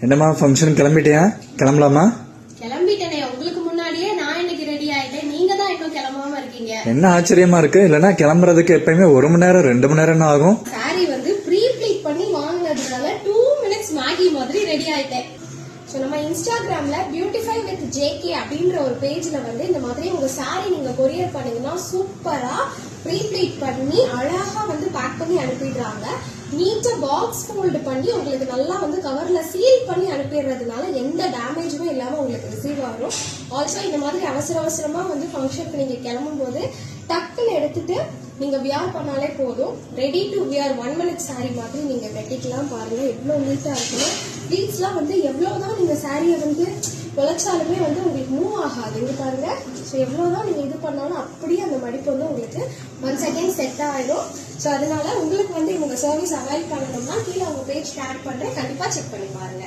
என்னம்மா ஃபங்க்ஷன் கிளம்பிட்டியா? கிளம்பலாமா? கிளம்பிட்டேனே, உங்களுக்கு முன்னாடியே நான் இன்னைக்கு ரெடி ஆயிட்டேன். நீங்க தான் இன்னும் கிளம்பாம இருக்கீங்க. என்ன ஆச்சரியமா இருக்கு? இல்லனா கிளம்புறதுக்கு எப்பயுமே 1 மணி நேரம் 2 மணி நேரம் ஆகும். சாரி வந்து ப்ரீ ப்ளீட் பண்ணி வாங்குனதுனால 2 மினிட்ஸ் மேகி மாதிரி ரெடி ஆயிட்டேன். ஸோ நம்ம இன்ஸ்டாகிராம்ல பியூட்டிஃபை வித் ஜேகே அப்படின்ற ஒரு பேஜ்ல வந்து இந்த மாதிரி உங்க சாரி நீங்க கொரியர் பண்ணீங்கன்னா சூப்பரா ப்ரீ ப்ளீட் பண்ணி அழகா வந்து பேக் பண்ணி அனுப்பிடுறாங்க. நீட்டா பாக்ஸ் ஃபோல்டு பண்ணி உங்களுக்கு நல்லா வந்து கவர்ல சீல் பண்ணி அனுப்பிடுறதுனால எந்த டேமேஜுமே இல்லாம உங்களுக்கு ரிசீவ் ஆகும். ஆல்சோ இந்த மாதிரி அவசரமா வந்து ஃபங்க்ஷனுக்கு நீங்க கிளம்பும் போது டக்குன்னு எடுத்துட்டு நீங்க வியர் பண்ணாலே போதும். Ready to wear 1 minute sorry மாதிரி நீங்க கட்டிக்கலாம். பாருங்க எவ்வளவு நீட்டா இருக்குன்னு. ப்ளீட்ஸ்லாம் வந்து எவ்வளவுதான் நீங்க சாரியை வந்து உழைச்சாலுமே வந்து உங்களுக்கு மூவ் ஆகாது. இங்க பாருங்க. ஸோ எவ்வளவுதான் நீங்க இது பண்ணாலும் அப்படியே அந்த மடிப்பு வந்து உங்களுக்கு 1 செகண்ட் செட் ஆயிடும். ஸோ அதனால உங்களுக்கு வந்து இவங்க சர்வீஸ் அவைல் பண்ணணும்னா கீழே உங்க பேஜ் டேக் பண்றேன், கண்டிப்பா செக் பண்ணி பாருங்க.